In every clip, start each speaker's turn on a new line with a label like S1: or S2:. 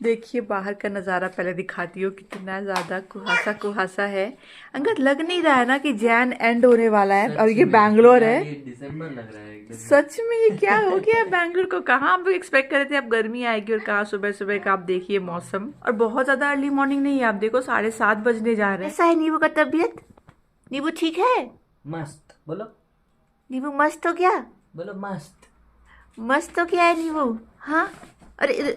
S1: देखिए बाहर का नज़ारा पहले दिखाती हूँ, कितना ज़्यादा कुहासा कुहासा है। अंगद लग नहीं रहा है ना कि जैन एंड होने वाला है और ये बैंगलोर है।
S2: ये दिसंबर लग रहा है एकदम।
S1: सच में ये क्या हो गया है बैंगलोर को? कहाँ आप लोग एक्सपेक्ट कर रहे थे अब गर्मी आएगी और कहाँ सुबह सुबह का आप देखिए मौसम। और बहुत ज़्यादा अर्ली मॉर्निंग नहीं है, आप देखो 7:30 बजने जा रहे हैं। ऐसा है नीबू का तबीयत? नीबू ठीक है?
S2: मस्त बोलो।
S1: नीबू मस्त हो गया?
S2: बोलो मस्त।
S1: मस्त हो गया है नीबू? हाँ अरे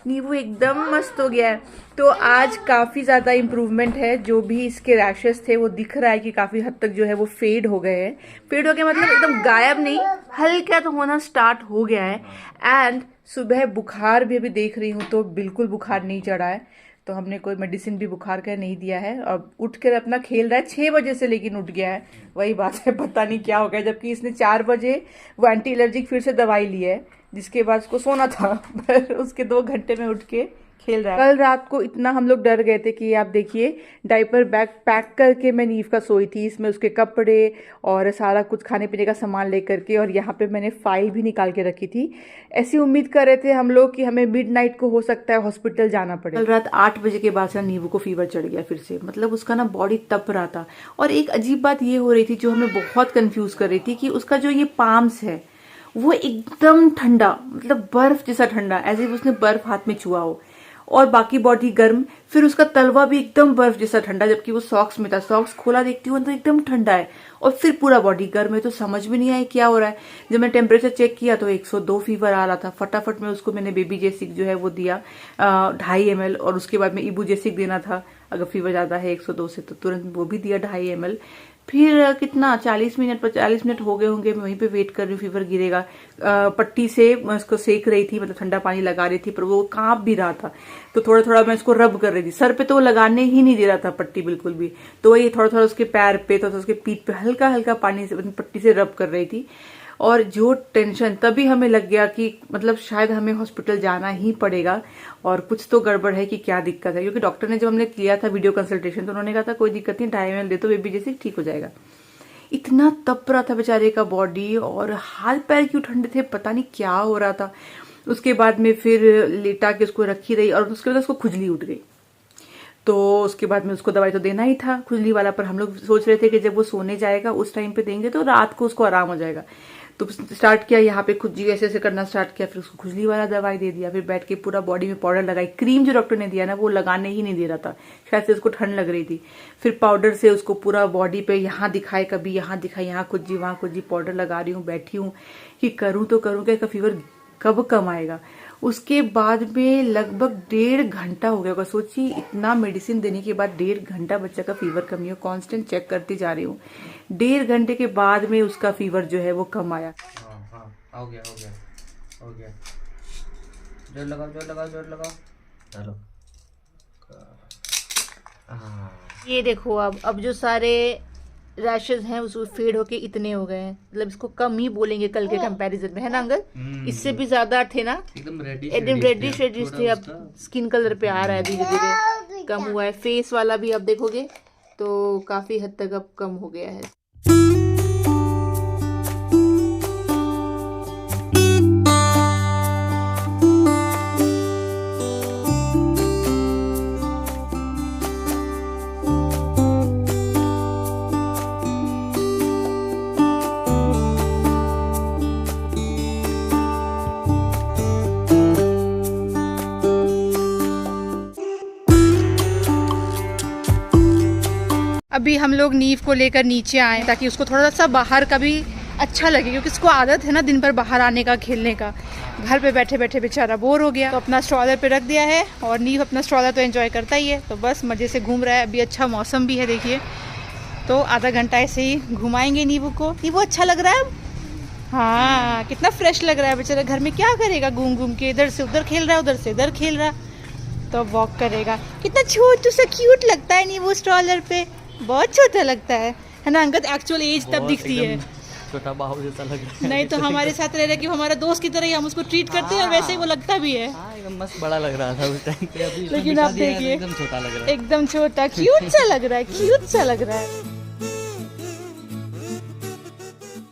S1: नीबू एकदम मस्त हो गया है। तो आज काफ़ी ज़्यादा इम्प्रूवमेंट है, जो भी इसके रैशेस थे वो दिख रहा है कि काफ़ी हद तक जो है वो फेड हो गए हैं। फेड हो गया मतलब एकदम गायब नहीं, हल्का तो होना स्टार्ट हो गया है। एंड सुबह बुखार भी अभी देख रही हूँ तो बिल्कुल बुखार नहीं चढ़ा है, तो हमने कोई मेडिसिन भी बुखार का नहीं दिया है। और उठ कर अपना खेल रहा है 6 बजे से, लेकिन उठ गया है। वही बात है, पता नहीं क्या हो गया, जबकि इसने 4 बजे वो एंटी एलर्जिक फिर से दवाई ली है, जिसके बाद उसको सोना था पर उसके 2 घंटे में उठ के खेल रहा है। कल रात को इतना हम लोग डर गए थे कि आप देखिए डायपर बैग पैक करके मैं नीव का सोई थी, इसमें उसके कपड़े और सारा कुछ खाने पीने का सामान लेकर के, और यहाँ पे मैंने फाइल भी निकाल के रखी थी। ऐसी उम्मीद कर रहे थे हम लोग कि हमें मिडनाइट को हो सकता है हॉस्पिटल जाना पड़े। कल रात 8 बजे के बाद से नीवू को फीवर चढ़ गया फिर से, मतलब उसका ना बॉडी तप रहा था। और एक अजीब बात ये हो रही थी जो हमें बहुत कंफ्यूज कर रही थी कि उसका जो ये पाम्स है वो एकदम ठंडा, मतलब बर्फ जैसा ठंडा, ऐसे उसने बर्फ हाथ में छुआ हो, और बाकी बॉडी गर्म। फिर उसका तलवा भी एकदम बर्फ जैसा ठंडा, जबकि वो सॉक्स में था। सॉक्स खोला देखती हूँ तो एकदम ठंडा है, और फिर पूरा बॉडी गर्म है। तो समझ में नहीं आया क्या हो रहा है। जब मैं टेम्परेचर चेक किया तो 102 फीवर आ रहा था। फटाफट में उसको मैंने बेबी जेसिक जो है वो दिया 2.5 ml, और उसके बाद में इबू जेसिक देना था अगर फीवर ज्यादा है 102 से, तो तुरंत वो भी दिया 2.5 ml। फिर कितना 40 मिनट हो गए होंगे, मैं वहीं पे वेट कर रही हूँ फीवर गिरेगा। पट्टी से मैं उसको सेक रही थी, मतलब ठंडा पानी लगा रही थी, पर वो कांप भी रहा था, तो थोड़ा थोड़ा मैं उसको रब कर रही थी। सर पे तो वो लगाने ही नहीं दे रहा था पट्टी बिल्कुल भी, तो वही थोड़ा थोड़ा उसके पैर पे, थोड़ा उसके पीठ पे हल्का हल्का पानी से पट्टी से रब कर रही थी। और जो टेंशन तभी हमें लग गया कि मतलब शायद हमें हॉस्पिटल जाना ही पड़ेगा, और कुछ तो गड़बड़ है कि क्या दिक्कत है। क्योंकि डॉक्टर ने जब हमने किया था वीडियो कंसल्टेशन तो उन्होंने कहा था कोई दिक्कत नहीं, 2.5 ml दे तो बेबी जैसे ठीक हो जाएगा। इतना तप रहा था बेचारे का बॉडी, और हाथ पैर क्यों ठंडे थे पता नहीं क्या हो रहा था। उसके बाद में फिर लेटा के उसको रखी रही, और उसके बाद उसको खुजली उठ गई। तो उसके बाद में उसको दवाई तो देना ही था खुजली वाला, पर हम लोग सोच रहे थे कि जब वो सोने जाएगा उस टाइम पे देंगे तो रात को उसको आराम हो जाएगा। तो स्टार्ट किया यहाँ पे खुद जी ऐसे करना स्टार्ट किया, फिर उसको खुजली वाला दवाई दे दिया। फिर बैठ के पूरा बॉडी में पाउडर लगाई। क्रीम जो डॉक्टर ने दिया ना वो लगाने ही नहीं दे रहा था, शायद से उसको ठंड लग रही थी। फिर पाउडर से उसको पूरा बॉडी पे यहाँ दिखाए, कभी यहाँ दिखाए, यहाँ खुजी वहाँ खुजी, पाउडर लगा रही हूँ, बैठी हूँ कि करूँ तो करूँ क्या, फीवर कब कम आएगा। उसके बाद में लगभग 1.5 घंटा हो गया होगा। सोचिए इतना मेडिसिन देने के बाद 1.5 घंटा बच्चा का फीवर कम नहीं हो, कांस्टेंट चेक करती जा रही हूँ। 1.5 घंटे के बाद में उसका फीवर जो है वो कम आया।
S2: हाँ हो गया हो गया हो गया। जोर लगाओ जोर लगाओ जोर लगाओ। चलो
S1: ये देखो अब जो सारे रैशेज हैं उसको फेड होके इतने हो गए हैं, मतलब इसको कम ही बोलेंगे कल के कंपैरिजन में, है ना अंकल? इससे भी ज्यादा थे ना,
S2: एकदम
S1: रेडिश थे, अब स्किन कलर पे आ रहा है, धीरे धीरे कम हुआ है। फेस वाला भी अब देखोगे तो काफी हद तक अब कम हो गया है। अभी हम लोग नीव को लेकर नीचे आए ताकि उसको थोड़ा सा बाहर का भी अच्छा लगे, क्योंकि उसको आदत है ना दिन भर बाहर आने का, खेलने का। घर पे बैठे बैठे बेचारा बोर हो गया, तो अपना स्ट्रॉलर पे रख दिया है, और नीव अपना स्ट्रॉलर तो एंजॉय करता ही है, तो बस मज़े से घूम रहा है। अभी अच्छा मौसम भी है देखिए, तो आधा घंटा ऐसे ही घुमाएंगे नीवू को। नीवू अच्छा लग रहा है अब? हाँ कितना फ्रेश लग रहा है बेचारा। घर में क्या करेगा, घूम घूम के इधर से उधर खेल रहा है, उधर से इधर खेल रहा, तो वॉक करेगा। कितना छोटू सा क्यूट लगता है नीवू स्ट्रॉलर पे, बहुत छोटा लगता है ना अंकल? एक्चुअल एज तब दिखती है,
S2: छोटा बाहु जैसा लग रहा है।
S1: नहीं तो हमारे साथ रह रहा कि हमारा दोस्त की तरह ही हम उसको ट्रीट करते हैं, और वैसे ही वो लगता भी है।
S2: एकदम मस्त बड़ा लग रहा था उस टाइम पे, अभी
S1: लेकिन आप देखिए
S2: एकदम छोटा लग रहा है,
S1: एकदम छोटा क्यूट सा लग रहा है, क्यूट सा लग रहा है।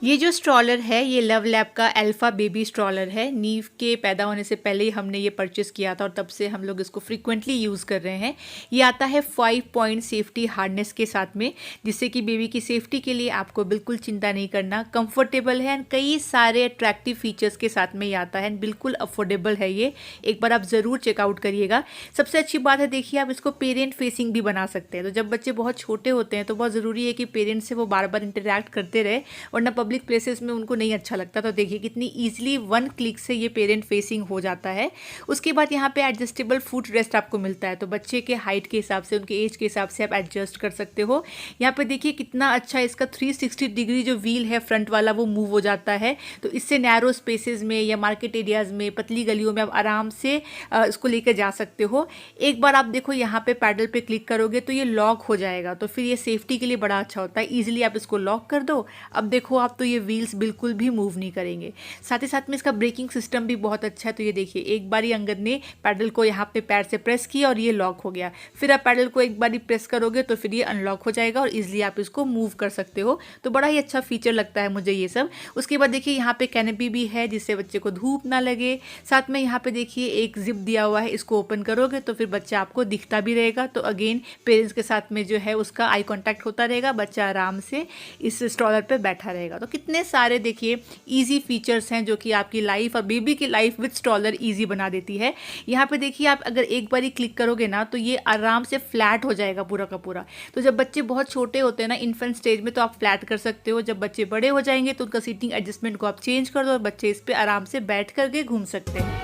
S1: ये जो स्ट्रॉलर है ये लव लैब का अल्फा बेबी स्ट्रॉलर है। नीव के पैदा होने से पहले ही हमने ये परचेस किया था और तब से हम लोग इसको फ्रीक्वेंटली यूज़ कर रहे हैं। ये आता है 5 पॉइंट सेफ्टी हार्डनेस के साथ में, जिससे कि बेबी की सेफ्टी के लिए आपको बिल्कुल चिंता नहीं करना। कंफर्टेबल है एंड कई सारे अट्रैक्टिव फीचर्स के साथ में ये आता है। बिल्कुल अफोर्डेबल है ये, एक बार आप ज़रूर चेकआउट करिएगा। सबसे अच्छी बात है, देखिए आप इसको पेरेंट फेसिंग भी बना सकते हैं। तो जब बच्चे बहुत छोटे होते हैं तो बहुत ज़रूरी है कि पेरेंट्स से वो बार बार इंटरेक्ट करते रहे, वरना पब्लिक प्लेसेस में उनको नहीं अच्छा लगता। तो देखिए कितनी ईजिली 1 क्लिक से ये पेरेंट फेसिंग हो जाता है। उसके बाद यहाँ पे एडजस्टेबल फुट रेस्ट आपको मिलता है, तो बच्चे के हाइट के हिसाब से, उनके एज के हिसाब से आप एडजस्ट कर सकते हो। यहाँ पे देखिए कितना अच्छा इसका 360 डिग्री जो व्हील है फ्रंट वाला वो मूव हो जाता है। तो इससे नैरो स्पेसेस में या मार्केट एरियाज़ में, पतली गलियों में आप आराम से इसको लेकर जा सकते हो। एक बार आप देखो यहाँ पे पैडल पे क्लिक करोगे तो ये लॉक हो जाएगा, तो फिर ये सेफ्टी के लिए बड़ा अच्छा होता है। ईजिली आप इसको लॉक कर दो। अब देखो आप, तो ये व्हील्स बिल्कुल भी मूव नहीं करेंगे। साथ ही साथ में इसका ब्रेकिंग सिस्टम भी बहुत अच्छा है। तो ये देखिए एक बार ही अंगद ने पैडल को यहाँ पे पैर से प्रेस किया और ये लॉक हो गया। फिर आप पैडल को एक बार ही प्रेस करोगे तो फिर ये अनलॉक हो जाएगा और ईजिली आप इसको मूव कर सकते हो। तो बड़ा ही अच्छा फीचर लगता है मुझे ये सब। उसके बाद देखिए यहाँ पे कैनपी भी है, जिससे बच्चे को धूप ना लगे। साथ में यहाँ पे देखिए एक जिप दिया हुआ है, इसको ओपन करोगे तो फिर बच्चा आपको दिखता भी रहेगा। तो अगेन पेरेंट्स के साथ में जो है उसका आई कॉन्टैक्ट होता रहेगा, बच्चा आराम से इस स्ट्रॉलर पे बैठा रहेगा। तो कितने सारे देखिए इजी फीचर्स हैं जो कि आपकी लाइफ और बेबी की लाइफ विद स्ट्रॉलर इजी बना देती है। यहाँ पे देखिए आप अगर एक बार ही क्लिक करोगे ना तो ये आराम से फ्लैट हो जाएगा पूरा का पूरा। तो जब बच्चे बहुत छोटे होते हैं ना, इन्फेंट स्टेज में, तो आप फ्लैट कर सकते हो। जब बच्चे बड़े हो जाएंगे तो उनका सीटिंग एडजस्टमेंट को आप चेंज कर दो और बच्चे इस पर आराम से बैठ करके घूम सकते हैं।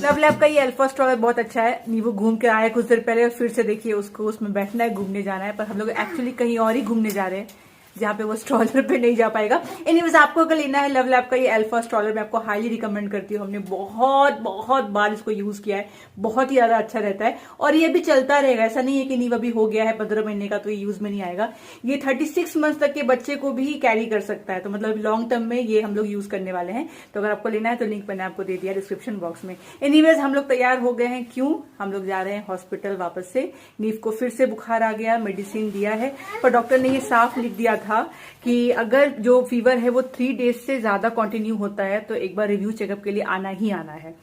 S1: लव लैब का ये अल्फा स्ट्रॉलर बहुत अच्छा है। नीवू घूम के आया कुछ देर पहले और फिर से देखिए उसको उसमें बैठना है, घूमने जाना है। पर हम लोग एक्चुअली कहीं और ही घूमने जा रहे हैं जहाँ पे वो स्ट्रॉलर पे नहीं जा पाएगा। एनीवेज आपको अगर लेना है लव लैब का ये अल्फा स्ट्रॉलर, मैं आपको हाईली रिकमेंड करती हूँ। हमने बहुत बहुत बार इसको यूज किया है, बहुत ही ज्यादा अच्छा रहता है और ये भी चलता रहेगा। ऐसा नहीं है कि नीव अभी हो गया है 15 महीने का तो ये यूज में नहीं आएगा। ये 36 मंथ तक के बच्चे को भी कैरी कर सकता है। तो मतलब लॉन्ग टर्म में ये हम लोग यूज करने वाले हैं। तो अगर आपको लेना है तो लिंक मैंने आपको दे दिया डिस्क्रिप्शन बॉक्स में। एनीवेज हम लोग तैयार हो गए हैं। क्यों? हम लोग जा रहे हैं हॉस्पिटल वापस से। नीव को फिर से बुखार आ गया, मेडिसिन दिया है, पर डॉक्टर ने ये साफ लिख दिया था कि अगर जो फीवर है वो 3 डेज से ज्यादा कंटिन्यू होता है तो एक बार रिव्यू चेकअप के लिए आना ही आना है।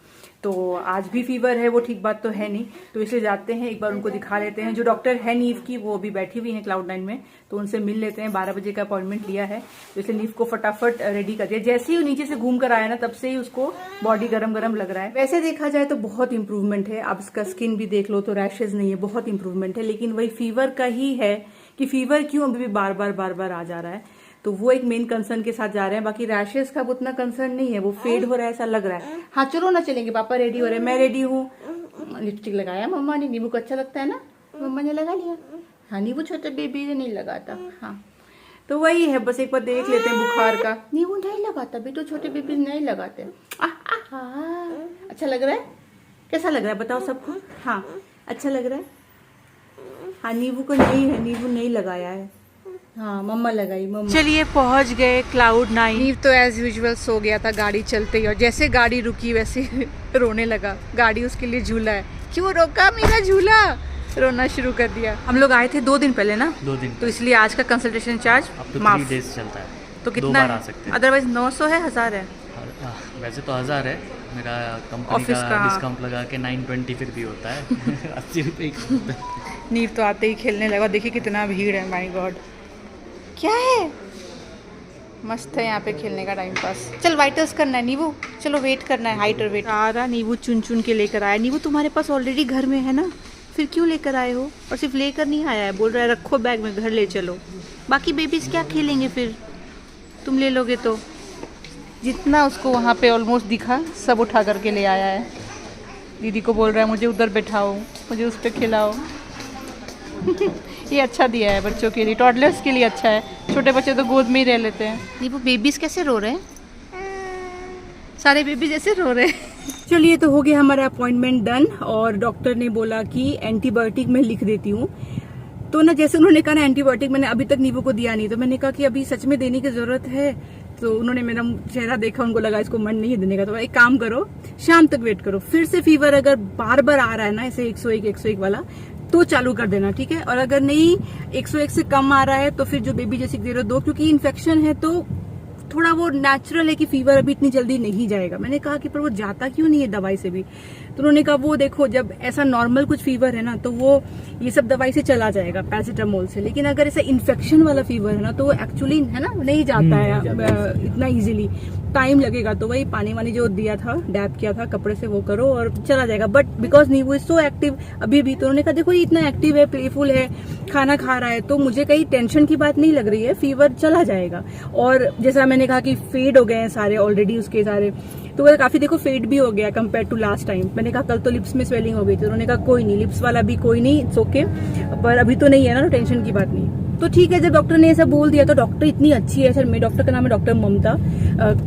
S1: तो आज भी फीवर है, वो ठीक बात तो है नहीं, तो इसलिए जाते हैं, एक बार उनको दिखा लेते हैं। जो डॉक्टर है नीव की वो अभी बैठी हुई है Cloud9 में, तो उनसे मिल लेते हैं। 12 बजे का अपॉइंटमेंट लिया है, तो इसलिए नीव को फटाफट रेडी कर दिया। जैसे ही वो नीचे से घूम कर आया ना, तब से ही उसको बॉडी गरम गरम लग रहा है। वैसे देखा जाए तो बहुत इंप्रूवमेंट है। अब इसका स्किन भी देख लो तो रैशेज नहीं है, बहुत इंप्रूवमेंट है। लेकिन वही फीवर का ही है कि फीवर क्यों अभी भी बार बार आ जा रहा है, तो वो एक मेन कंसर्न के साथ जा रहे हैं। बाकी रैशेस का उतना कंसर्न नहीं है, वो फेड हो रहा है ऐसा लग रहा है। हाँ चलो ना चलेंगे, पापा रेडी हो रहे हैं, मैं रेडी हूँ। लिपस्टिक लगाया मम्मा ने, नींबू को अच्छा लगता है ना, मम्मा ने लगा लिया। हाँ नींबू छोटे बेबी ने नहीं लगाता। हाँ तो वही है, बस एक बार देख लेते हैं बुखार का। नींबू नहीं लगाता बेटो, छोटे बेबी नहीं लगाते। अच्छा लग रहा है? कैसा लग रहा है बताओ सबको? हाँ अच्छा लग रहा है। हाँ नींबू को नहीं है, नींबू नहीं लगाया है। हाँ मम्मा लगाई मम्मा। चलिए पहुंच गए Cloud9। नीव तो एज यूजुअल सो गया था गाड़ी चलते ही, और जैसे गाड़ी रुकी वैसे रोने लगा। गाड़ी उसके लिए झूला है, क्यों रोका मेरा झूला, रोना शुरू कर दिया। हम लोग आए थे 2 दिन पहले ना,
S2: 2 दिन
S1: तो इसलिए आज का कंसल्टेशन चार्ज
S2: अब तो
S1: माफ।
S2: 3 डेज चलता है,
S1: तो कितना
S2: 2 बार आ सकते हैं।
S1: अदरवाइज 900 है, 1000 है।
S2: वैसे तो 1000 है, मेरा कंपनी
S1: ऑफिस
S2: का
S1: का
S2: डिस्काउंट लगा के 920 फिर भी होता है 80 रुपये ही होता है।
S1: नीव तो आते ही खेलने लगा। देखिए कितना भीड़ है, माय गॉड। क्या है? मस्त है यहाँ पे खेलने का टाइम पास। चल वाइटल्स करना है नीवू, चलो वेट करना है, हाइट और वेट। सारा नीवू चुन चुन के लेकर आया। नीवू तुम्हारे पास ऑलरेडी घर में है ना, फिर क्यों लेकर आए हो? और सिर्फ लेकर नहीं आया है, बोल रहा है रखो बैग में, घर ले चलो। बाकी बेबीज क्या खेलेंगे फिर, तुम ले लोगे तो। जितना उसको वहाँ पे ऑलमोस्ट दिखा सब उठा करके ले आया है। दीदी को बोल रहा है मुझे उधर बैठाओ, मुझे उस पर खिलाओ। ये अच्छा दिया है बच्चों के लिए, टॉडलर्स के लिए अच्छा है। छोटे बच्चे तो गोद में ही रह लेते हैं। ये वो बेबीज कैसे रो रहे हैं, सारे बेबी जैसे रो रहे हैं। चलिए तो हो गया हमारा अपॉइंटमेंट डन, और डॉक्टर ने बोला कि एंटीबायोटिक मैं लिख देती हूँ। तो ना जैसे उन्होंने कहा ना एंटीबायोटिक मैंने अभी तक नींबू को दिया नहीं, तो मैंने कहा कि अभी सच में देने की जरूरत है। तो उन्होंने मेरा चेहरा देखा, उनको लगा इसको मन नहीं देने का। तो एक काम करो, शाम तक वेट करो, फिर से फीवर अगर बार बार आ रहा है ना ऐसे 101 वाला,
S3: तो चालू कर देना, ठीक है। और अगर नहीं 101 से कम आ रहा है तो फिर जो बेबी जेसिक दे रहे हो दो, क्योंकि इन्फेक्शन है तो थोड़ा वो नेचुरल है कि फीवर अभी इतनी जल्दी नहीं जाएगा। मैंने कहा कि पर वो जाता क्यों नहीं है दवाई से भी, तो उन्होंने कहा वो देखो जब ऐसा नॉर्मल कुछ फीवर है ना तो वो ये सब दवाई से चला जाएगा पैरासिटामोल से, लेकिन अगर ऐसा इन्फेक्शन वाला फीवर है ना तो वो एक्चुअली है ना नहीं जाता है इतना इजीली, टाइम लगेगा। तो वही पानी वानी जो दिया था, डैप किया था कपड़े से, वो करो और चला जाएगा। बट बिकॉज नींबू इज सो एक्टिव अभी भी, तो उन्होंने कहा देखो ये इतना एक्टिव है, प्लेफुल है, खाना खा रहा है, तो मुझे कहीं टेंशन की बात नहीं लग रही है, फीवर चला जाएगा। और जैसा मैंने कहा कि फेड हो गए हैं सारे ऑलरेडी उसके सारे, तो वो काफी देखो फेड भी हो गया कंपेयर टू लास्ट टाइम। मैंने कहा कल तो लिप्स में स्वेलिंग हो गई थी, उन्होंने कहा कोई नहीं, लिप्स वाला भी कोई नहीं, इट्स ओके, पर अभी तो नहीं है ना, तो टेंशन की बात नहीं। तो ठीक है, जब डॉक्टर ने ऐसा बोल दिया तो डॉक्टर इतनी अच्छी है सर, मेरे डॉक्टर का नाम है doctor Mamata,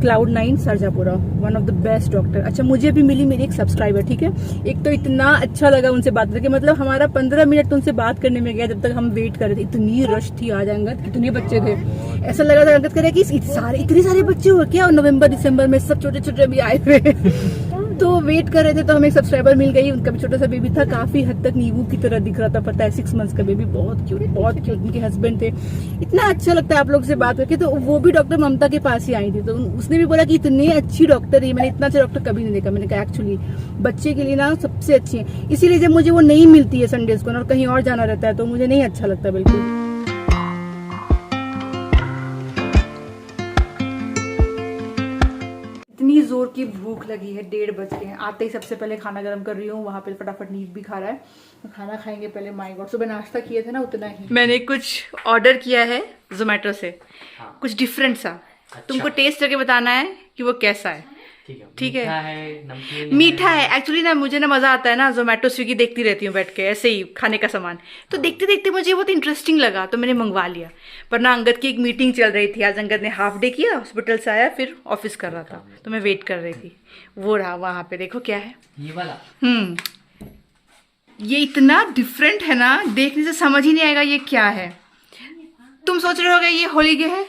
S3: Cloud9 Sarjapura, one of the best doctor. अच्छा मुझे भी मिली मेरी एक सब्सक्राइबर, ठीक है। एक तो इतना अच्छा लगा उनसे बात करके, मतलब हमारा 15 मिनट उनसे बात करने में गया जब तक हम वेट कर रहे थे। इतनी रश थी आज, अंगद कितने बच्चे थे, ऐसा लगा था अंगद करे कि इतने सारे बच्चे हो क्या, नवंबर दिसंबर में सब छोटे छोटे भी आए हुए तो वेट कर रहे थे, तो हमें एक सब्सक्राइबर मिल गई, उनका भी छोटा सा बेबी था, काफी हद तक नींबू की तरह दिख रहा था, पता है 6 मंथ्स का बेबी, बहुत क्यूट बहुत क्यूट। उनके हस्बैंड थे, इतना अच्छा लगता है आप लोग से बात करके। तो वो भी डॉक्टर ममता के पास ही आई थी, तो उसने भी बोला कि इतनी अच्छी डॉक्टर है, मैंने इतना अच्छा डॉक्टर कभी नहीं देखा। मैंने कहा एक्चुअली बच्चे के लिए ना सबसे अच्छी है, इसीलिए जब मुझे वो नहीं मिलती है संडेज को और कहीं और जाना रहता है तो मुझे नहीं अच्छा लगता बिल्कुल। इतनी जोर की भूख लगी है, 1:30 बज गए हैं। आते ही सबसे पहले खाना गर्म कर रही हूँ, वहाँ पे फटाफट नींद भी खा रहा है। खाना खाएंगे पहले, माय गॉड सुबह नाश्ता किए थे ना उतना ही। मैंने कुछ ऑर्डर किया है जोमेटो से, कुछ डिफरेंट सा। तुमको टेस्ट करके बताना है कि वो कैसा है, ठीक है। मीठा है एक्चुअली ना, मुझे ना मजा आता है ना, जोमेटो स्विगी देखती रहती हूँ बैठ के ऐसे ही खाने का सामान, तो देखते देखते मुझे बहुत इंटरेस्टिंग लगा तो मैंने मंगवा लिया। पर ना अंगद की एक मीटिंग चल रही थी आज, अंगद ने हाफ डे किया, हॉस्पिटल से आया, फिर ऑफिस कर रहा था, तो मैं वेट कर रही थी। वो रहा वहां पे, देखो क्या है
S2: ये वाला।
S3: ये इतना डिफरेंट है ना, देखने से समझ ही नहीं आएगा ये क्या है। तुम सोच रहे होगे ये होली के है,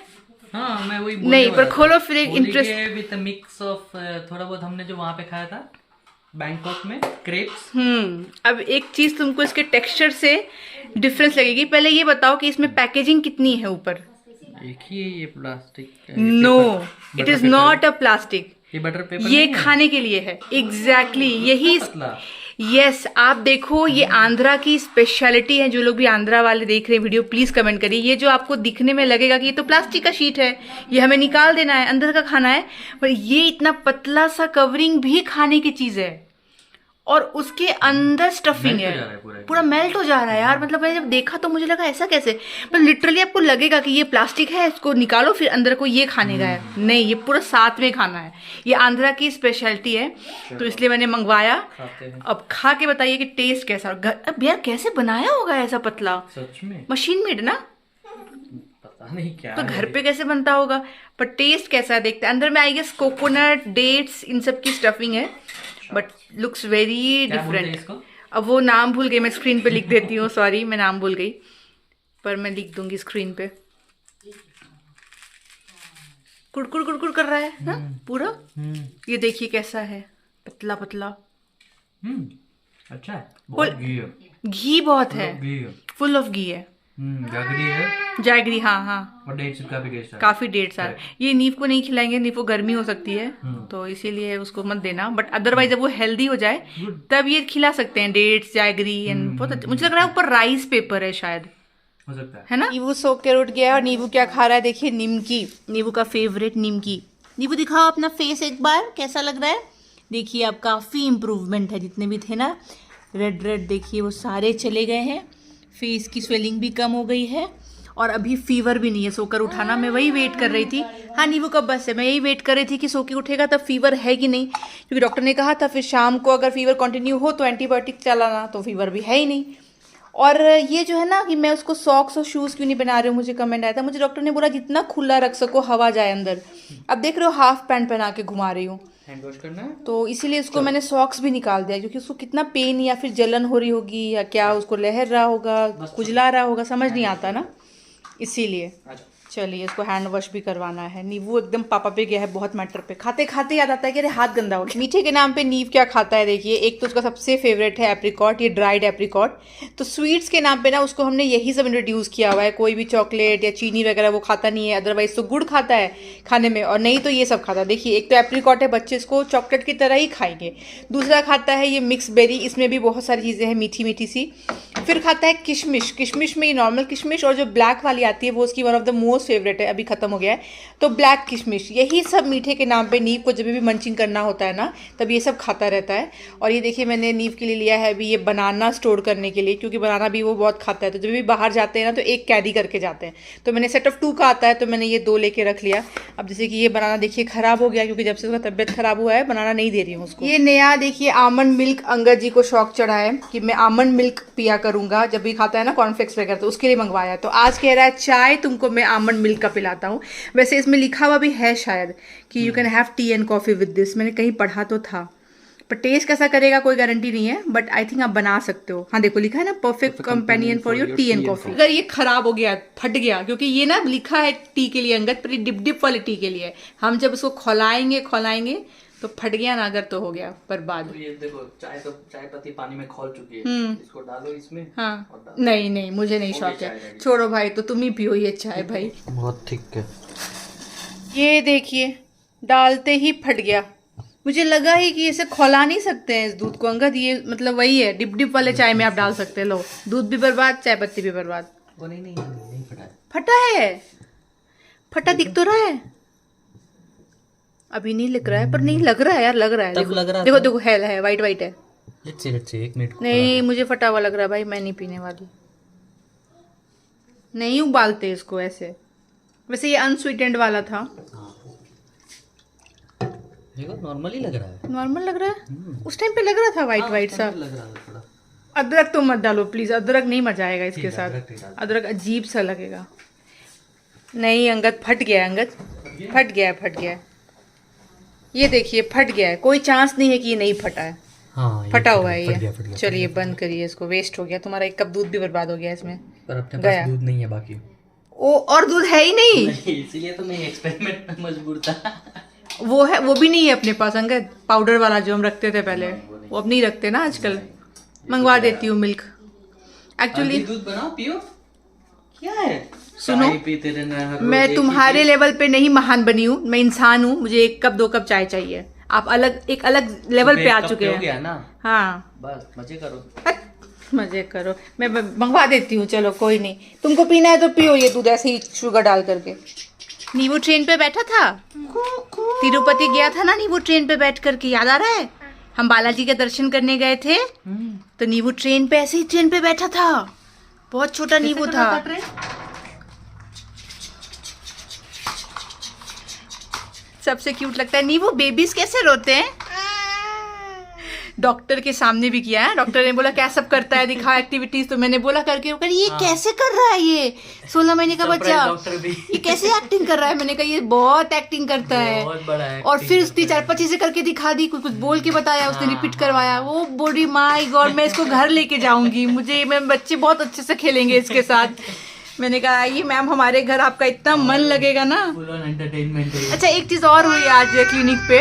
S2: हाँ मैं वही
S3: नहीं, पर खोलो फिर एक इंटरेस्ट
S2: विद मिक्स ऑफ थोड़ा बहुत हमने जो वहाँ पे खाया था बैंकॉक में क्रेप्स।
S3: अब एक चीज तुमको इसके टेक्सचर से डिफरेंस लगेगी। पहले ये बताओ कि इसमें पैकेजिंग कितनी है ऊपर।
S2: एक ही है ये plastic.
S3: No, it is not a plastic,
S2: ये बटर पेपर
S3: ये खाने के लिए है। एग्जैक्टली यही। यस आप देखो, ये आंध्रा की स्पेशलिटी है। जो लोग भी आंध्रा वाले देख रहे हैं वीडियो प्लीज कमेंट करिए। ये जो आपको दिखने में लगेगा कि ये तो प्लास्टिक का शीट है, ये हमें निकाल देना है, अंदर का खाना है, पर ये इतना पतला सा कवरिंग भी खाने की चीज है और उसके अंदर स्टफिंग है, पूरा मेल्ट हो जा रहा है यार। मतलब मैंने जब देखा तो मुझे लगा ऐसा कैसे, पर लिटरली आपको लगेगा कि ये प्लास्टिक है, इसको निकालो फिर अंदर को ये खाने का है। नहीं, ये पूरा साथ में खाना है। ये आंध्रा की स्पेशलिटी है, तो इसलिए मैंने मंगवाया। अब खा के बताइए कि टेस्ट कैसा। अब यार कैसे बनाया होगा ऐसा पतला,
S2: सच में
S3: मशीन मेड ना,
S2: पता नहीं क्या
S3: तो घर पे कैसे बनता होगा, पर टेस्ट कैसा है देखते हैं। अंदर में आई गेस कोकोनट, डेट्स, इन सब की स्टफिंग है, बट लुक्स वेरी डिफरेंट। अब वो नाम भूल गई, मैं स्क्रीन पे लिख देती हूँ, सॉरी मैं नाम भूल गई, पर मैं लिख दूंगी स्क्रीन पे। कुड़कुड़ कुड़कुड़ कर रहा है ना पूरा। ये देखिए कैसा है, पतला पतला।
S2: अच्छा है, बहुत घी है,
S3: घी बहुत है, फुल ऑफ घी है,
S2: जागरी है,
S3: जागरी, हाँ हाँ,
S2: और डेट्स का भी टेस्ट है,
S3: काफी डेट्स है। ये नीव को नहीं खिलाएंगे, नीव को गर्मी हो सकती है, तो इसीलिए उसको मत देना, बट अदरवाइज जब वो हेल्दी हो जाए तब ये खिला सकते हैं, डेट्स, जागरी एंड बहुत। मुझे लग रहा है ऊपर राइस पेपर है शायद,
S2: हो सकता
S3: है ना। नींबू सोख के उठ गया और नींबू क्या खा रहा है देखिए, निमकी, नींबू का फेवरेट निमकी। नींबू दिखाओ अपना फेस एक बार, कैसा लग रहा है। देखिए अब काफी इम्प्रूवमेंट है, जितने भी थे ना रेड रेड देखिए वो सारे चले गए हैं, फेस की स्वेलिंग भी कम हो गई है, और अभी फीवर भी नहीं है। सोकर उठाना, मैं वही वेट कर रही थी। हाँ नींबू कब बस है, मैं यही वेट कर रही थी कि सो के उठेगा तब फीवर है कि नहीं, क्योंकि डॉक्टर ने कहा था फिर शाम को अगर फीवर कंटिन्यू हो तो एंटीबायोटिक चलाना, तो फीवर भी है ही नहीं। और ये जो है ना कि मैं उसको सॉक्स और शूज़ क्यों नहीं बना रही हूँ, मुझे कमेंट आया था, मुझे डॉक्टर ने बोला जितना खुला रख सको, हवा जाए अंदर। अब देख रहे हो हाफ पैंट पहना के घुमा रही हूँ,
S2: हैंड वॉश करना है,
S3: तो इसीलिए उसको मैंने सॉक्स भी निकाल दिया, क्योंकि उसको कितना पेन या फिर जलन हो रही होगी या क्या उसको लहर रहा होगा, खुजला रहा होगा, समझ नहीं आता ना, इसीलिए।
S1: चलिए इसको हैंड वॉश भी करवाना है। नींबू एकदम पापा पे गया है बहुत मैटर पे। खाते खाते याद आता है कि अरे हाथ गंदा हो गया। मीठे के नाम पे नींव क्या खाता है देखिए। एक तो उसका सबसे फेवरेट है एप्रिकॉट, ये ड्राइड एप्रिकॉट। तो स्वीट्स के नाम पे ना उसको हमने यही सब इंट्रोड्यूस किया हुआ है। कोई भी चॉकलेट या चीनी वगैरह वो खाता नहीं है, अदरवाइज तो गुड़ खाता है खाने में, और नहीं तो ये सब खाता है। देखिए एक तो एप्रिकॉट है, बच्चे इसको चॉकलेट की तरह ही खाएंगे। दूसरा खाता है ये मिक्स बेरी, इसमें भी बहुत सारी चीज़ें हैं मीठी मीठी सी। फिर खाता है किशमिश। किशमिश में ये नॉर्मल किशमिश और जो ब्लैक वाली आती है वो उसकी one of the most favourite है, अभी खत्म हो गया है। तो ब्लैक किशमिश, यही सब मीठे के नाम पे नीव को जब भी मंचिंग करना होता है ना तब ये सब खाता रहता है। और ये देखिए मैंने नीव के लिए लिया है अभी ये बनाना स्टोर करने के लिए, क्योंकि बनाना भी वो बहुत खाता है। तो जब भी बाहर जाते हैं ना तो एक कैरी करके जाते हैं। तो मैंने सेट ऑफ 2 का आता है तो मैंने ये 2 लेके रख लिया। अब जैसे कि ये बनाना देखिए खराब हो गया, क्योंकि जब से उसका तबियत खराब हुआ है बनाना नहीं दे रही हूँ उसको। ये नया देखिए आमंड मिल्क अंगद जी को शौक चढ़ा है कि मैं आमंड मिल्क पिया करूंगा जब भी खाता है ना कॉर्नफ्लेक्स वगैरह, तो उसके लिए मंगवाया। तो आज कह रहा है चाय तुमको मैं आमंड मिल्क का पिलाता हूँ। वैसे इसमें लिखा हुआ भी है शायद कि you can have T and coffee with this, मैंने कहीं पढ़ा तो था, पर टेस्ट कैसा करेगा कोई गारंटी नहीं है, बट आई थिंक आप बना सकते हो। हाँ देखो लिखा है ना perfect companion for your T and coffee. अगर ये खराब हो गया फट गया, क्योंकि ये ना लिखा है टी के लिए अंगद, पर डिप डिप वाली टी के लिए। हम जब उसको खोलाएंगे तो फट गया ना अगर तो हो गया बर्बाद।
S2: तो ये देखो चाय पत्ती पानी में खोल चुकी है, इसको डालो इसमें।
S1: हाँ नहीं मुझे नहीं शौक है, छोड़ो भाई, तो तुम ही पियो ये चाय भाई।
S2: बहुत ठीक है।
S1: ये देखिए डालते ही फट गया। मुझे लगा ही कि इसे खौला नहीं सकते हैं इस दूध को अंगद, ये मतलब वही है डिप डिप वाले चाय में आप डाल सकते हैं। लो दूध भी बर्बाद, चाय पत्ती भी बर्बाद।
S2: वो नहीं फटा है।
S1: फटा है, फटा दिख तो रहा है, अभी नहीं लिख रहा है पर नहीं लग रहा है यार, लग रहा है।
S2: तब
S1: देखो
S2: लग रहा
S1: देखो देखो है वाइट वाइट है।
S2: Let's see 1 minute.
S1: नहीं मुझे फटा हुआ लग रहा है भाई, मैं नहीं पीने वाली। नहीं उबालते इसको ऐसे। वैसे ये अनस्वीटेंड वाला था।
S2: देखो नॉर्मली लग रहा है,
S1: नॉर्मल लग रहा है। उस टाइम पे लग रहा था वाइट वाइट सा।
S2: लग रहा है थोड़ा।
S1: अदरक तो मत डालो प्लीज, अदरक नहीं मजा आएगा इसके
S2: ठीक है,
S1: साथ।
S2: अदरक नहीं डालते।
S1: अदरक अजीब सा लगेगा। नहीं अंगद फट गया है, अंगद फट गया है। ये देखिए फट गया है, कोई चांस नहीं है कि ये नहीं फटा है।
S2: हाँ,
S1: फटा हुआ है
S2: फट
S1: ये।
S2: गया।
S1: चलिए बंद करिए इसको, वेस्ट हो गया तुम्हारा 1 कप दूध भी बर्बाद हो गया इसमें।
S2: पर अपने
S1: गया।
S2: पास दूध नहीं है बाकी।
S1: ओ और दूध है ही नहीं।
S2: इसीलिए तो मैं एक्सपेरिमेंट में मजबूर था।
S1: वो है, वो भी नहीं है अपने पास अंगद, पाउडर वाला जो हम रखते थे पहले, वो अब नहीं रखते ना आजकल। मंगवा देती हूँ मिल्क। एक्चुअली
S2: दूध बनाओ पियो। क्या है
S1: सुनो,
S2: चाय पीते रहना है,
S1: मैं तुम्हारे लेवल पे नहीं महान बनी हूँ, मैं इंसान हूँ। मुझे 1 कप 2 कप चाय चाहिए। आप एक अलग लेवल पे आ चुके हैं
S2: ना।
S1: हाँ
S2: बस मजे करो।
S1: मजे करो, मैं मंगवा देती हूँ। चलो कोई नहीं, तुमको पीना है तो पियो ये दूध ऐसे ही शुगर डाल करके। नींबू ट्रेन पे बैठा था, तिरुपति गया था ना नींबू ट्रेन पे बैठ करके, याद आ रहा है? हम बालाजी के दर्शन करने गए थे तो नींबू ट्रेन पे ऐसे ही ट्रेन पे बैठा था। बहुत छोटा नींबू था। सबसे क्यूट लगता है नींबू। बेबीज कैसे रोते हैं? डॉक्टर के सामने भी किया है। डॉक्टर ने बोला क्या सब करता है, दिखा एक्टिविटीज। तो मैंने बोला करके ये कैसे कर रहा है ये 16 महीने का बच्चा, ये कैसे एक्टिंग कर रहा है? मैंने कहा ये बहुत एक्टिंग करता है,
S2: बहुत बड़ा एक्टिंग
S1: और फिर उसने 4-5 चीजें करके दिखा दी, कुछ बोल के बताया, उसने रिपीट करवाया। वो बोली माय गॉड, मैं इसको घर लेके जाऊंगी, मैं बच्चे बहुत अच्छे से खेलेंगे इसके साथ। मैंने कहा आइए मैम हमारे घर, आपका इतना मन लगेगा ना।
S2: फुल ऑन एंटरटेनमेंट है।
S1: अच्छा एक चीज और हुई आज क्लिनिक पे।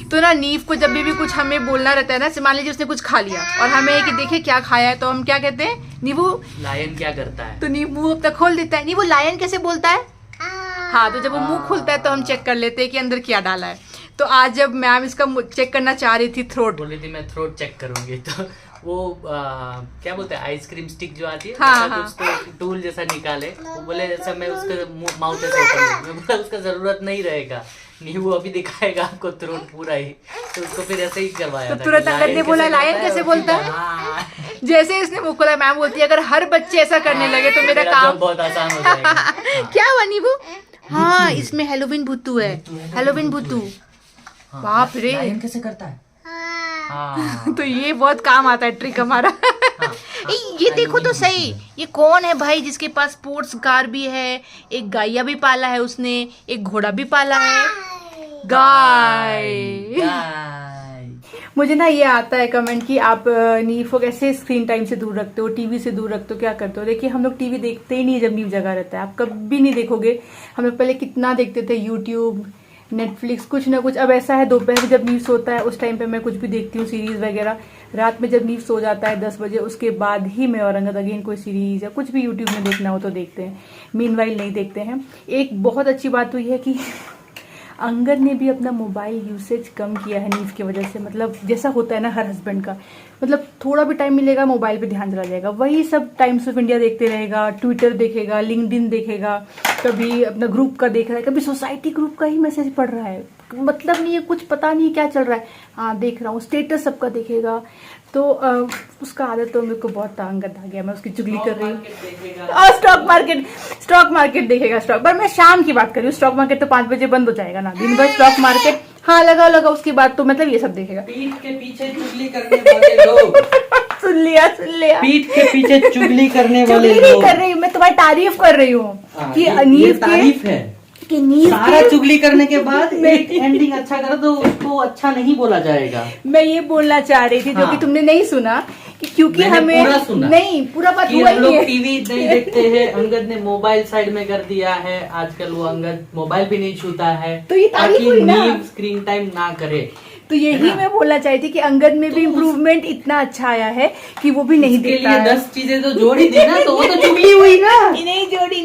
S1: तो ना नीव को जब भी कुछ हमें बोलना रहता है ना, मान लीजिए उसने कुछ खा लिया और हमें कि देखे क्या खाया है, तो हम क्या कहते हैं, नीबू
S2: लायन क्या करता है?
S1: तो नीबू अब तक खोल देता है। नीबू लायन कैसे बोलता है? हाँ, तो जब वो मुंह खुलता है तो हम चेक कर लेते हैं कि अंदर क्या डाला है। तो आज जब मैम इसका चेक करना चाह रही थी, थ्रोट
S2: बोली थी मैं थ्रोट चेक करूंगी, तो वो क्या बोलते हैं आइसक्रीम स्टिक जो आती है,
S1: हाँ,
S2: कुछ तो टूल जैसा निकाले, वो बोले जैसा मैं उसका माउथ ऐसे ओपन, मैं बोला उसका जरूरत नहीं रहेगा, नहीं वो अभी दिखाएगा आपको थ्रोट पूरा ही, तो उसको फिर ऐसे ही करवाया।
S1: तो तुरंत अंगद ने बोला लायन कैसे बोलता है? जैसे इसने मुंह खोला, मैम बोलती है अगर हर बच्चे ऐसा करने लगे तो मेरा काम
S2: बहुत आसान हो जाएगा।
S1: क्या हुआ नीबू? हाँ इसमें हेलोविन भुतू है, हेलोविन भुतू। बाप रे,
S2: लायन कैसे करता है? हाँ।
S1: तो ये बहुत काम आता है ट्रिक हमारा। ये देखो तो सही, ये कौन है भाई जिसके पास स्पोर्ट्स कार भी है, एक गाया भी पाला है उसने, एक घोड़ा भी पाला है। गाय।
S3: मुझे ना ये आता है कमेंट कि आप नीव को कैसे स्क्रीन टाइम से दूर रखते हो, टीवी से दूर रखते हो, क्या करते हो। देखिए हम लोग टीवी देखते ही नहीं जब नीव जगह रहता है, आप कभी नहीं देखोगे। हम लोग पहले कितना देखते थे, यूट्यूब, नेटफ्लिक्स, कुछ ना कुछ। अब ऐसा है दोपहर जब नीव सोता है उस टाइम पे मैं कुछ भी देखती हूँ, सीरीज वगैरह। रात में जब नीव सो जाता है 10 बजे, उसके बाद ही मैं और अंगद अगेन कोई सीरीज या कुछ भी यूट्यूब में देखना हो तो देखते हैं, मीनवाइल नहीं देखते हैं। एक बहुत अच्छी बात हुई है कि अंगद ने भी अपना मोबाइल यूसेज कम किया है नीव की वजह से। मतलब जैसा होता है ना हर हस्बैंड का, मतलब थोड़ा भी टाइम मिलेगा मोबाइल पे ध्यान चला जाएगा, वही सब टाइम्स ऑफ इंडिया देखते रहेगा, ट्विटर देखेगा, लिंक्डइन देखेगा, कभी अपना ग्रुप का देख रहा है, कभी सोसाइटी ग्रुप का ही मैसेज पढ़ रहा है, मतलब नहीं है, कुछ पता नहीं क्या चल रहा है। हाँ देख रहा हूँ, स्टेटस सबका देखेगा। तो उसका आदत तो मेरे को बहुत अंगद आ गया, मैं उसकी चुगली कर रही हूँ। और स्टॉक मार्केट देखेगा, स्टॉक पर मैं शाम की बात कर रही हूँ। स्टॉक मार्केट तो 5 बजे बंद हो जाएगा ना, दिन भर स्टॉक मार्केट। हाँ लगाओ उसके बाद तो मतलब ये सब देखेगा।
S2: पीठ के पीछे चुगली करने वाले लोग
S3: सुन लिया
S2: पीठ के पीछे चुगली करने वाले
S3: चुगली नहीं
S2: लोग।
S3: कर रही हूँ मैं, तुम्हारी तारीफ कर रही हूँ कि
S2: ये
S3: नीव
S2: तारीफ है
S3: कि नीव
S2: सारा चुगली करने के बाद एक एंडिंग अच्छा करो तो उसको अच्छा नहीं बोला जाएगा।
S3: मैं ये बोलना चाह रही थी जो
S2: हाँ।
S3: कि तुमने नहीं सुना, कि क्योंकि
S2: मैंने
S3: हमें
S2: पूरा सुना।
S3: नहीं पूरा बात
S2: कि
S3: हुआ
S2: हम
S3: ही
S2: लोग
S3: है।
S2: टीवी नहीं देखते हैं, अंगद ने मोबाइल साइड में कर दिया है, आजकल वो अंगद मोबाइल भी नहीं छूता है
S3: तो ये तारीफ
S2: ताकि
S3: हुई ना।
S2: नीव स्क्रीन टाइम ना करे।
S3: तो यही मैं बोलना चाहती थी कि अंगद में भी इम्प्रूवमेंट इतना अच्छा आया है कि वो भी नहीं
S2: इसके
S3: देखता
S2: लिए
S3: है।
S2: 10 चीजें तो जोड़ ही दी ना, तो वो तो चुगली हुई ना।
S3: नहीं जोड़ी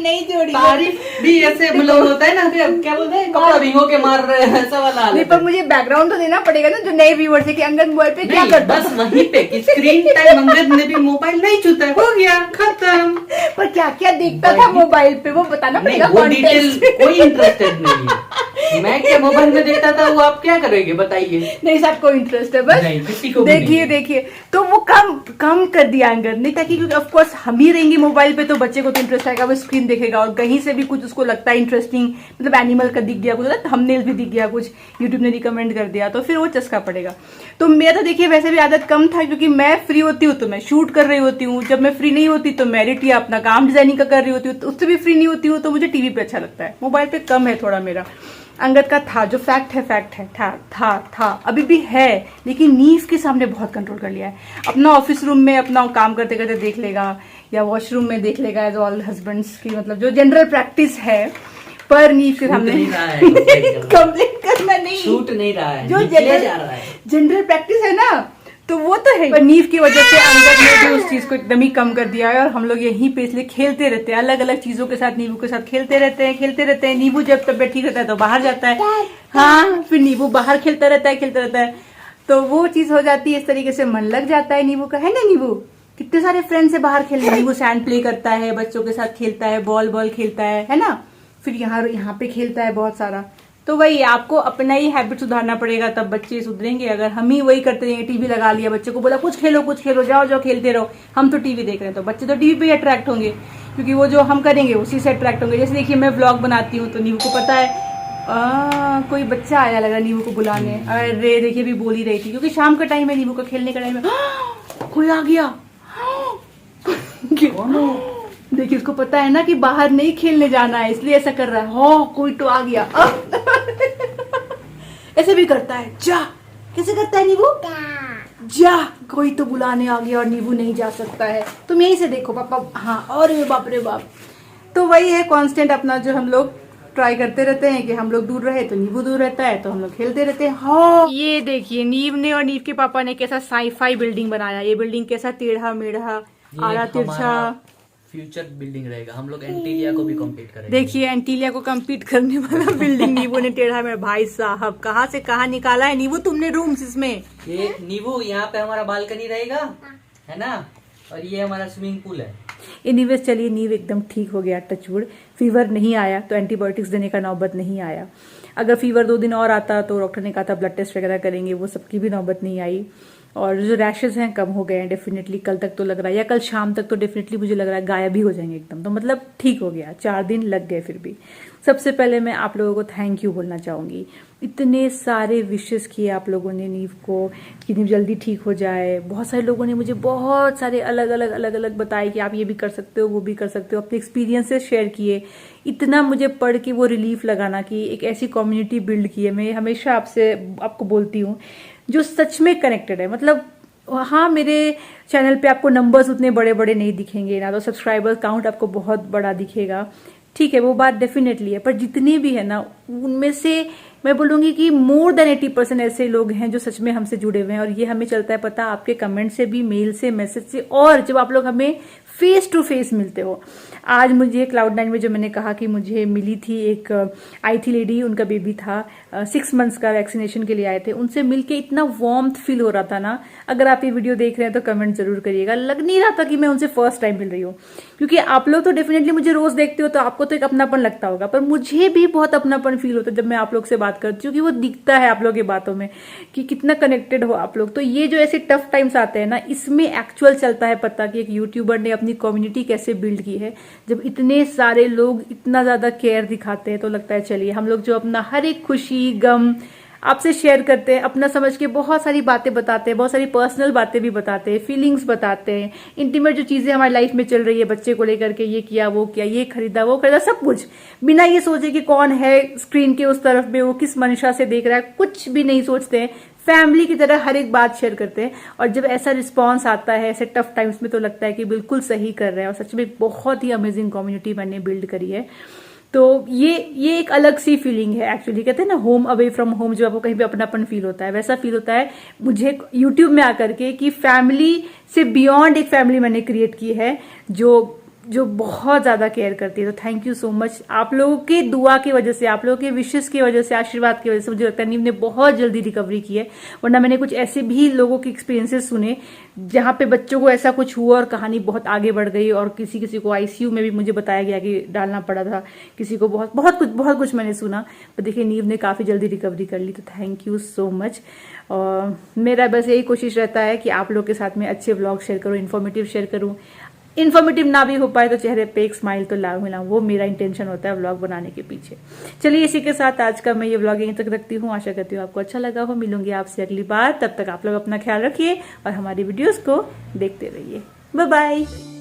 S2: तारीफ भी ऐसे मतलब होता है ना, क्या बोलते हैं, कपड़ा भिगो के मार रहे हैं, ऐसा वाला हाल
S3: नहीं,
S2: है।
S3: पर मुझे बैकग्राउंड तो देना पड़ेगा ना, जो नए व्यूअर्स है कि अंगद मोबाइल पे क्या
S2: नहीं,
S3: करता
S2: बस वहीं पे कि स्क्रीन टाइम अंगद ने भी मोबाइल नहीं छूता है, हो गया खत्म।
S3: पर क्या क्या देखता था मोबाइल पे वो बताना
S2: नहीं
S3: पड़ेगा।
S2: वो डिटेल
S3: context।
S2: कोई इंटरेस्टेड नहीं है। मैं क्या मोबाइल में देखता था, वो आप क्या करेंगे बताइए।
S3: नहीं सबको इंटरेस्ट है बस।
S2: नहीं, किसी को भी नहीं।
S3: देखिए तो वो कम कर दिया अंगद ने, ताकि क्योंकि ऑफ कोर्स हम ही रहेंगे मोबाइल पे तो बच्चे को तो इंटरेस्ट आएगा, वो स्क्रीन देखेगा और कहीं से भी कुछ उसको लगता है इंटरेस्टिंग, मतलब एनिमल का दिख गया कुछ, थंबनेल भी दिख गया कुछ, यूट्यूब ने रिकमेंड कर दिया तो फिर वो चस्का पड़ेगा। तो मेरा तो देखिए वैसे भी आदत कम था, क्योंकि मैं फ्री होती हूँ तो मैं शूट कर रही होती हूँ, जब मैं फ्री नहीं होती तो मैरिट या अपना काम डिजाइनिंग का कर रही होती हूँ, तो उससे भी फ्री नहीं होती हूँ तो मुझे टीवी पे अच्छा लगता है। मोबाइल पे कम है थोड़ा मेरा। अंगद का था जो फैक्ट है था अभी भी है, लेकिन नीव के सामने बहुत कंट्रोल कर लिया है। अपना ऑफिस रूम में अपना काम करते करते देख लेगा या वॉशरूम में देख लेगा, एज ऑल हस्बैंड्स की मतलब जो जनरल प्रैक्टिस है। पर नीव के सामने कंप्लेंट करना नहीं,
S2: शूट नहीं रहा है,
S3: जो
S2: निकले जा रहा है।
S3: जनरल प्रैक्टिस है ना, तो वो तो है। पर नीव की वजह से अंगद ने भी उस चीज को एकदम ही कम कर दिया है और हम लोग यहीं पे इसलिए खेलते रहते हैं, अलग अलग चीजों के साथ नींबू के साथ खेलते रहते हैं। नींबू जब तबियत ठीक रहता है तो बाहर जाता है, हाँ फिर नींबू बाहर खेलता रहता है, तो वो चीज हो जाती है। इस तरीके से मन लग जाता है नींबू का, है ना। नींबू कितने सारे फ्रेंड से बाहर खेलने, नींबू सैंड प्ले करता है, बच्चों के साथ खेलता है, बॉल खेलता है ना। फिर यहाँ पे खेलता है बहुत सारा। तो वही आपको अपना ही हैबिट सुधारना पड़ेगा, तब बच्चे सुधरेंगे। अगर हम ही वही करते रहेंगे, टीवी लगा लिया, बच्चे को बोला कुछ खेलो, जाओ खेलते रहो, हम तो टीवी देख रहे हैं, तो बच्चे तो टीवी पे ही अट्रैक्ट होंगे, क्योंकि वो जो हम करेंगे उसी से अट्रैक्ट होंगे। जैसे देखिए मैं व्लॉग बनाती हूँ तो नींबू को पता है कोई बच्चा आया लग रहा नींबू को बुलाने। अरे देखिए भी बोल ही रही थी, क्योंकि शाम का टाइम है, नींबू का खेलने का टाइम है। कोई आ गया देखिए उसको पता है ना कि बाहर नहीं खेलने जाना है, इसलिए ऐसा कर रहा है। हो कोई तो आ गया ऐसे भी करता है। जा कैसे करता है नींबू, जा कोई तो बुलाने आ गया और नींबू नहीं जा सकता है। तुम यहीं से देखो पापा, हाँ और बाप रे बाप। तो वही है कांस्टेंट अपना, जो हम लोग ट्राई करते रहते हैं कि हम लोग दूर रहे तो नींबू दूर रहता है, तो हम लोग खेलते रहते हैं। हाँ ये देखिए नीव ने और नीव के पापा ने कैसा साईफाई बिल्डिंग बनाया। ये बिल्डिंग कैसा टेढ़ा मेढ़ा आड़ा तिरछा
S2: फ्यूचर बिल्डिंग रहेगा। हम लोग एंटीलिया को भी कम्पीट करेंगे।
S3: देखिए एंटीलिया को कम्पीट करने वाला बिल्डिंग नींबू ने टेढ़ा मेरा। भाई साहब कहाँ से कहाँ निकाला है नींबू तुमने रूम्स इसमें।
S2: ये नींबू यहाँ पे हमारा बालकनी रहेगा, है ना, और ये हमारा स्विमिंग पूल है।
S3: एनीवेज चलिए नीव एकदम ठीक हो गया, टचवुड। फीवर नहीं आया तो एंटीबायोटिक्स देने का नौबत नहीं आया। अगर फीवर 2 दिन और आता तो डॉक्टर ने कहा था ब्लड टेस्ट वगैरह करेंगे, वो सबकी भी नौबत नहीं आई। और जो रैशेज हैं कम हो गए हैं डेफिनेटली। कल तक तो लग रहा है, या कल शाम तक तो डेफिनेटली मुझे लग रहा है गायब ही हो जाएंगे एकदम। तो मतलब ठीक हो गया, 4 दिन लग गए फिर भी। सबसे पहले मैं आप लोगों को थैंक यू बोलना चाहूंगी। इतने सारे विशेस किए आप लोगों ने नीव को कि नीव जल्दी ठीक हो जाए। बहुत सारे लोगों ने मुझे बहुत सारे अलग अलग बताए कि आप ये भी कर सकते हो, वो भी कर सकते हो, अपने एक्सपीरियंसेस शेयर किए। इतना मुझे पढ़ के वो रिलीफ लगाना कि एक ऐसी कम्युनिटी बिल्ड की है। मैं हमेशा आपको बोलती हूँ जो सच में कनेक्टेड है। मतलब हाँ, मेरे चैनल पे आपको नंबर्स उतने बड़े बड़े नहीं दिखेंगे ना, तो सब्सक्राइबर काउंट आपको बहुत बड़ा दिखेगा, ठीक है, वो बात डेफिनेटली है, पर जितने भी है ना उनमें से मैं बोलूंगी कि मोर देन 80% ऐसे लोग हैं जो सच में हमसे जुड़े हुए हैं। और ये हमें चलता है पता आपके कमेंट से भी, मेल से, मैसेज से, और जब आप लोग हमें फेस टू फेस मिलते हो। आज मुझे Cloud9 में जो मैंने कहा कि मुझे मिली थी, एक आई थी लेडी, उनका बेबी था 6 मंथ्स का, वैक्सीनेशन के लिए आए थे, उनसे मिलके इतना वार्मथ फील हो रहा था ना। अगर आप ये वीडियो देख रहे हैं तो कमेंट जरूर करिएगा। लग नहीं रहा था कि मैं उनसे फर्स्ट टाइम मिल रही हूँ, क्योंकि आप लोग तो डेफिनेटली मुझे रोज देखते हो तो आपको तो एक अपनापन लगता होगा, पर मुझे भी बहुत अपनापन फील होता है जब मैं आप लोग से बात करती हूँ, कि वो दिखता है आप लोग की बातों में कि कितना कनेक्टेड हो आप लोग। तो ये जो ऐसे टफ टाइम्स आते हैं ना, इसमें एक्चुअल चलता है पता कि एक यूट्यूबर ने अपनी कम्युनिटी कैसे बिल्ड की है। जब इतने सारे लोग इतना ज्यादा केयर दिखाते हैं तो लगता है चलिए हम लोग जो अपना हर एक खुशी गम आपसे शेयर करते हैं, अपना समझ के बहुत सारी बातें बताते हैं, बहुत सारी पर्सनल बातें भी बताते हैं, फीलिंग्स बताते हैं, इंटीमेट जो चीजें हमारी लाइफ में चल रही है, बच्चे को लेकर के ये किया वो किया, ये खरीदा वो खरीदा, सब कुछ बिना ये सोचे कि कौन है स्क्रीन के उस तरफ में, वो किस मंशा से देख रहा है, कुछ भी नहीं सोचते हैं। फैमिली की तरह हर एक बात शेयर करते हैं। और जब ऐसा रिस्पॉन्स आता है ऐसे टफ टाइम्स में तो लगता है कि बिल्कुल सही कर रहे हैं, और सच में बहुत ही अमेजिंग कम्युनिटी मैंने बिल्ड करी है। तो ये एक अलग सी फीलिंग है एक्चुअली। कहते हैं ना होम अवे फ्रॉम होम, जो आपको कहीं पे अपनापन फील होता है, वैसा फील होता है मुझे यूट्यूब में आकर के कि फैमिली से बियॉन्ड एक फैमिली मैंने क्रिएट की है जो बहुत ज्यादा केयर करती है। तो थैंक यू सो मच। आप लोगों के दुआ की वजह से, आप लोगों के विशेष की वजह से, आशीर्वाद की वजह से मुझे लगता है नीव ने बहुत जल्दी रिकवरी की है। वरना मैंने कुछ ऐसे भी लोगों के एक्सपीरियंसेस सुने जहां पे बच्चों को ऐसा कुछ हुआ और कहानी बहुत आगे बढ़ गई, और किसी को आईसीयू में भी मुझे बताया गया कि डालना पड़ा था, किसी को बहुत कुछ मैंने सुना। पर देखिए नीव ने काफी जल्दी रिकवरी कर ली, तो थैंक यू सो मच। और मेरा बस यही कोशिश रहता है कि आप लोग के साथ में अच्छे व्लॉग शेयर करूं, इन्फॉर्मेटिव शेयर करूं। इन्फॉर्मेटिव ना भी हो पाए तो चेहरे पे एक स्माइल तो लाऊं, वो मेरा इंटेंशन होता है व्लॉग बनाने के पीछे। चलिए इसी के साथ आज का मैं ये व्लॉग यहीं तक रखती हूँ। आशा करती हूँ आपको अच्छा लगा हो। मिलूंगी आपसे अगली बार, तब तक आप लोग अपना ख्याल रखिए और हमारी वीडियोस को देखते रहिए। Bye bye.